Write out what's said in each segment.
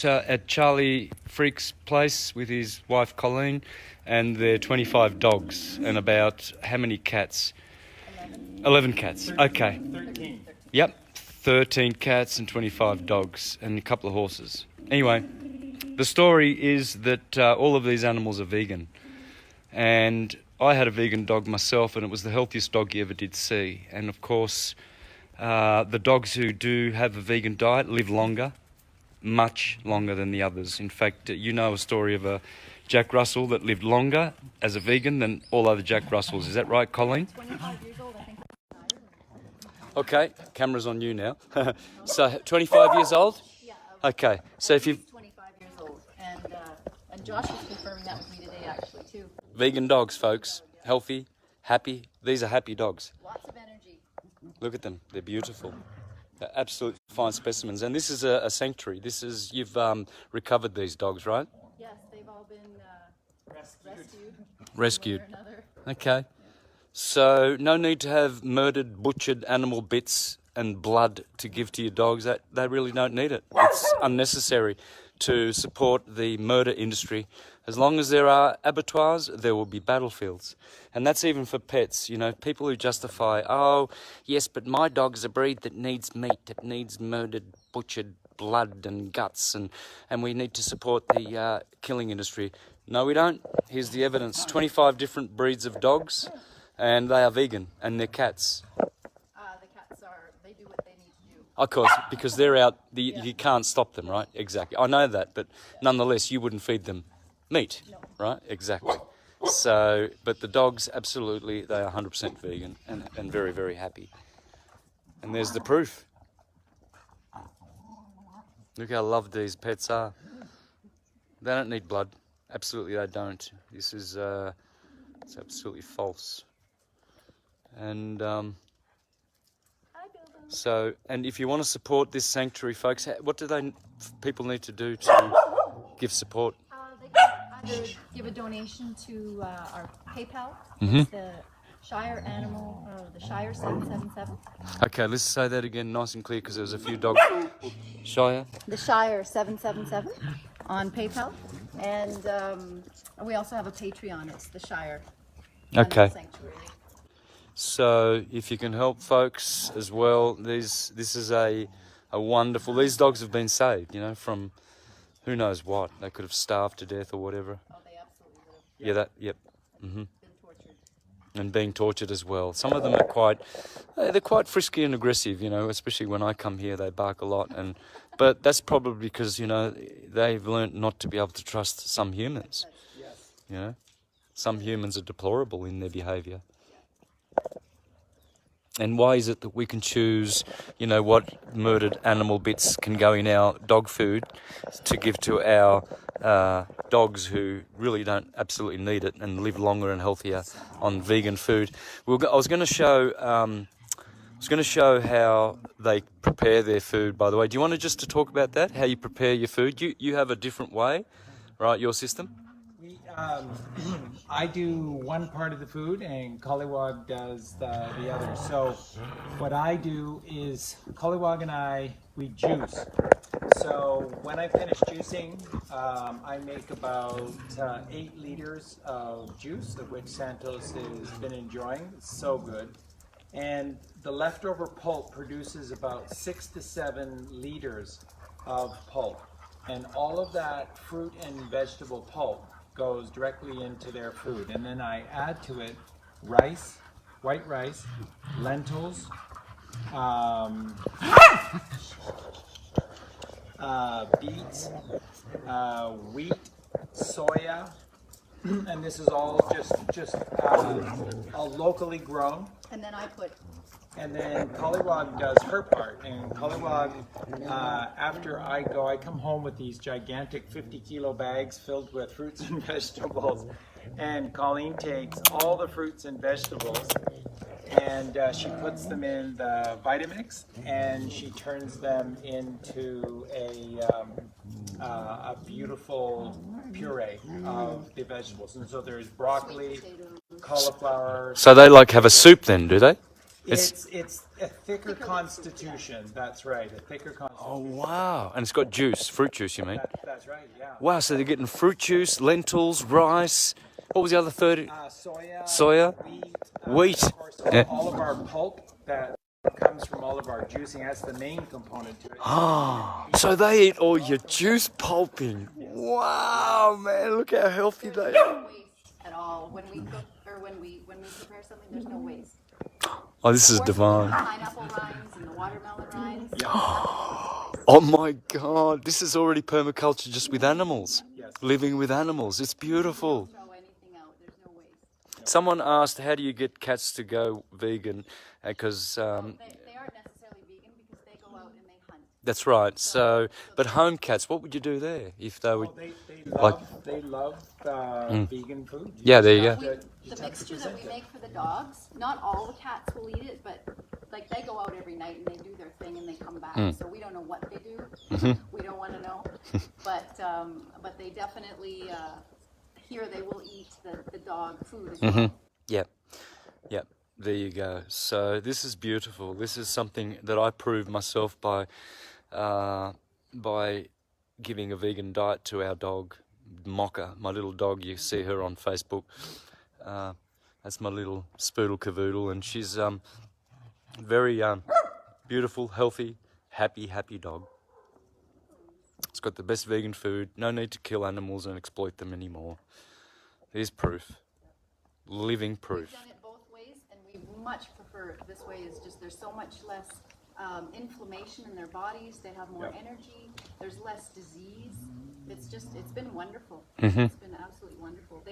at Charlie Freak's place with his wife Colleen and their 25 dogs and about how many cats? 11 cats. 13. Okay. 13. Yep. 13 cats and 25 dogs and a couple of horses. Anyway, the story is that all of these animals are vegan. And I had a vegan dog myself, and it was the healthiest dog you ever did see. And of course, the dogs who do have a vegan diet live longer, much longer than the others. In fact, you know a story of a Jack Russell that lived longer as a vegan than all other Jack Russells. Is that right, Colleen? 25 years old, I think. Okay, camera's on you now. So, 25 years old? Yeah. Okay, so if you 25 years old, and Josh was confirming that with me today, actually, too. Vegan dogs, folks, healthy, happy. These are happy dogs. Lots of energy. Look at them; they're beautiful. They're absolute fine specimens. And this is a sanctuary. This is you've recovered these dogs, right? Yes, they've all been Rescued. one way or another. Okay. So no need to have murdered, butchered animal bits and blood to give to your dogs. They really don't need it. It's unnecessary to support the murder industry. As long as there are abattoirs, there will be battlefields. And that's even for pets. You know, people who justify, oh, yes, but my dog's a breed that needs meat, that needs murdered, butchered blood and guts, and we need to support the killing industry. No, we don't. Here's the evidence. 25 different breeds of dogs, and they are vegan, and they're cats. The cats they do what they need to do. Of course, because they're out, you can't stop them, right? Exactly. I know that, but nonetheless, you wouldn't feed them meat, right? Exactly. So, but the dogs, absolutely, they are 100% vegan and very, very happy. And there's the proof. Look how loved these pets are. They don't need blood. Absolutely, they don't. This is it's absolutely false. And so, and if you want to support this sanctuary, folks, what do people need to do to give support? They can either give a donation to our PayPal. It's the Shire Animal, the Shire 777. Okay, let's say that again nice and clear because there was a few dogs. Shire? The Shire 777 on PayPal. And we also have a Patreon. It's the Shire Okay. Sanctuary. So if you can help folks as well, this is a wonderful, these dogs have been saved, you know, from who knows what. They could have starved to death or whatever. Oh, they absolutely would have. Yeah, yep. Been tortured. And being tortured as well. Some of them are they're quite frisky and aggressive, you know, especially when I come here, they bark a lot. But that's probably because, you know, they've learnt not to be able to trust some humans. You know, some humans are deplorable in their behaviour. And why is it that we can choose, you know, what murdered animal bits can go in our dog food to give to our dogs who really don't absolutely need it and live longer and healthier on vegan food? I was going to show how they prepare their food, by the way. Do you want to talk about that, how you prepare your food? You have a different way, right, your system? I do one part of the food and Collywog does the other. So what I do is Collywog and we juice. So when I finish juicing, I make about 8 liters of juice, of which Santos has been enjoying. It's so good. And the leftover pulp produces about 6 to 7 liters of pulp. And all of that fruit and vegetable pulp goes directly into their food. And then I add to it rice, white rice, lentils, beets, wheat, soya, and this is all just all locally grown. And then I put. And then Collywog does her part. And Collywog, after I come home with these gigantic 50-kilo bags filled with fruits and vegetables. And Colleen takes all the fruits and vegetables and she puts them in the Vitamix and she turns them into a beautiful puree of the vegetables. And so there's broccoli, cauliflower. So they like have a soup then, do they? It's a thicker constitution. That's right, a thicker constitution. Oh, wow. And it's got juice, fruit juice, you mean? That's right, yeah. Wow, so they're getting fruit juice, lentils, rice. What was the other third? Soya, wheat. Of course, Yeah. all of our pulp that comes from all of our juicing. That's the main component to it. Ah, so they eat all your juice pulping. Wow, man, look how healthy they are. No waste at all. When we cook or when we prepare something, there's no waste. Oh, this is Of course, divine. the pineapple rinds and the watermelon rinds. Oh my God, this is already permaculture just with animals. Yes. Living with animals. It's beautiful. Don't throw anything out. There's no waste. Someone asked, how do you get cats to go vegan? Because They aren't necessarily vegan because they go out and they hunt. that's right. So, but home cats, what would you do there if they would? Well, they Like- love vegan food. Yeah, there you go. The mixture that we make for the dogs, not all the cats will eat it, but like they go out every night and they do their thing and they come back. So we don't know what they do. We don't want to know. But they definitely here they will eat the dog food as well. Yep. Yep. There you go. So this is beautiful. This is something that I proved myself by giving a vegan diet to our dog, Mocha, my little dog. You see her on Facebook. That's my little spoodle cavoodle, and she's very beautiful, healthy, happy dog. It's got the best vegan food. No need to kill animals and exploit them anymore. There's proof. Living proof. We've done it both ways, and we much prefer it this way. Is just there's so much less inflammation in their bodies. They have more energy. There's less disease. It's been wonderful. It's been absolutely wonderful.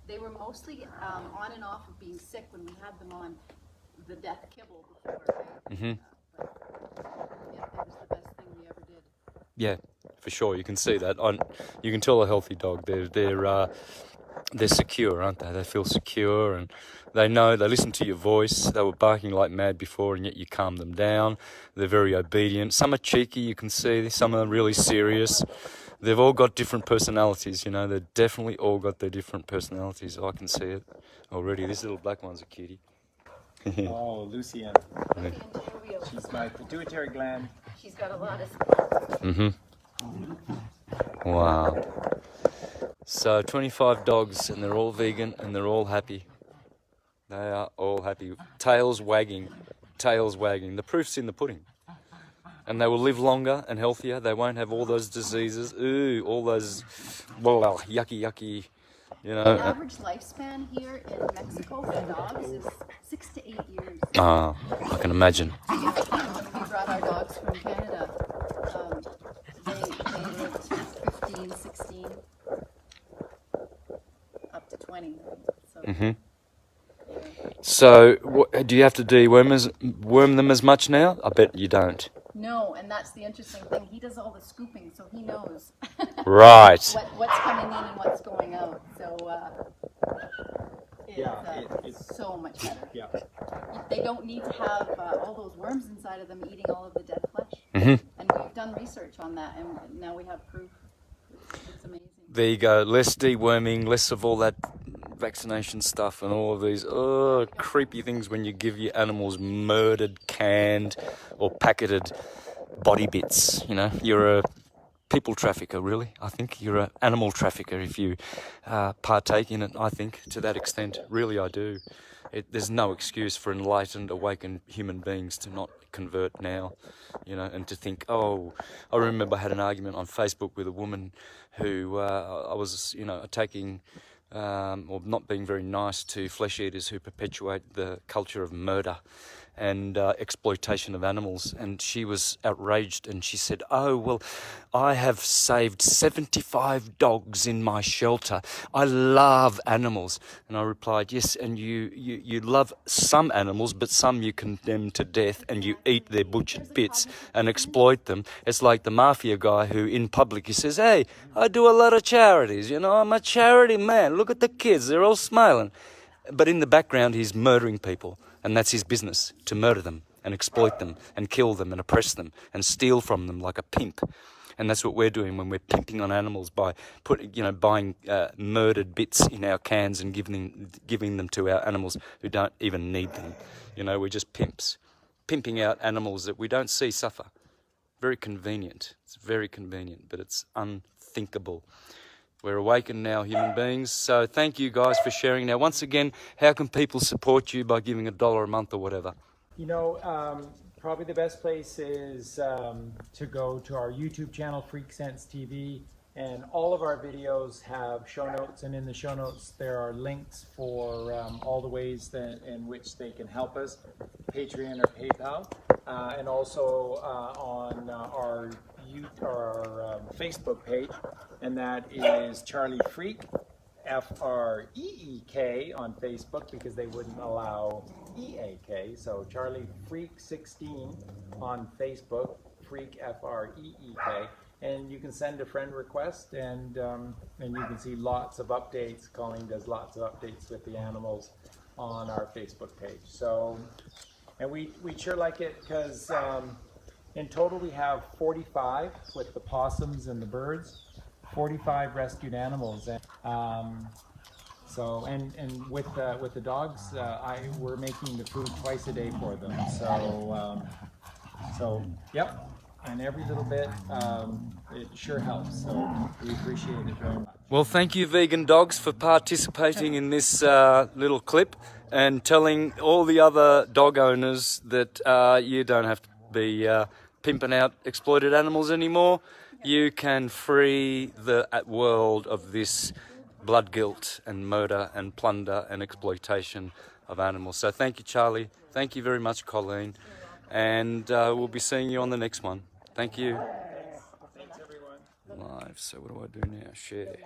They were mostly on and off of being sick when we had them on the death kibble before. Right? But, yeah, it was the best thing we ever did. Yeah, for sure. You can see that. You can tell a healthy dog. They're secure, aren't they? They feel secure, and they know. They listen to your voice. They were barking like mad before, and yet you calm them down. They're very obedient. Some are cheeky. You can see. Some are really serious. They've all got different personalities. You know, they've definitely all got their different personalities. I can see it already. This little black one's a cutie. Oh, Lucian. And Jovial. She's my pituitary gland. She's got a lot of skills. Wow. So 25 dogs, and they're all vegan, and they're all happy. They are all happy. Tails wagging. The proof's in the pudding. And they will live longer and healthier. They won't have all those diseases. Ooh, all those yucky, you know. The average lifespan here in Mexico for dogs is 6 to 8 years. Ah, I can imagine. When we brought our dogs from Canada, they lived 15, 16, up to 20. So, So, do you have to deworm them as much now? I bet you don't. no, and that's the interesting thing. He does all the scooping, so he knows Right. what's coming in and what's going out. So it's so much better. Yeah. They don't need to have all those worms inside of them eating all of the dead flesh. And we've done research on that, and now we have proof. It's amazing. There you go. Less deworming, less of all that vaccination stuff and all of these creepy things when you give your animals murdered, canned, or packeted body bits. You know, you're a people trafficker, really. I think you're an animal trafficker if you partake in it, I think, to that extent. Really, I do. There's no excuse for enlightened, awakened human beings to not convert now, you know, and to think, oh, I remember I had an argument on Facebook with a woman who I was, you know, attacking or not being very nice to flesh eaters who perpetuate the culture of murder and exploitation of animals, and she was outraged, and she said, oh, well, I have saved 75 dogs in my shelter. I love animals. And I replied, yes, and you love some animals, but some you condemn to death and you eat their butchered bits and exploit them. It's like the mafia guy who in public he says, hey, I do a lot of charities, you know, I'm a charity man, look at the kids, they're all smiling. But in the background he's murdering people. And that's his business, to murder them and exploit them and kill them and oppress them and steal from them like a pimp. And that's what we're doing when we're pimping on animals by buying murdered bits in our cans and giving them to our animals who don't even need them. We're just pimps, pimping out animals that we don't see suffer. Very convenient. It's very convenient, but it's unthinkable. We're awakened now, human beings. So thank you guys for sharing. Now, once again, how can people support you by giving $1 a month or whatever? Probably the best place is to go to our YouTube channel, Freak Sense TV, and all of our videos have show notes, and in the show notes there are links for all the ways in which they can help us, Patreon or PayPal, and also on our Facebook page, and that is Charlie Freak, Freek on Facebook, because they wouldn't allow EAK, so Charlie Freak 16 on Facebook, Freak Freek, and you can send a friend request, and you can see lots of updates. Colleen does lots of updates with the animals on our Facebook page. So, and we'd sure like it, because in total we have 45 with the possums and the birds, 45 rescued animals. So and with the dogs, we're making the food twice a day for them. So yep, and every little bit it sure helps. So we appreciate it very much. Well, thank you, vegan dogs, for participating in this little clip and telling all the other dog owners that you don't have to be pimping out exploited animals anymore. You can free the world of this blood guilt and murder and plunder and exploitation of animals. So thank you, Charlie. Thank you very much, Colleen. And we'll be seeing you on the next one. Thank you. Thanks, everyone. Live. So what do I do now? Share.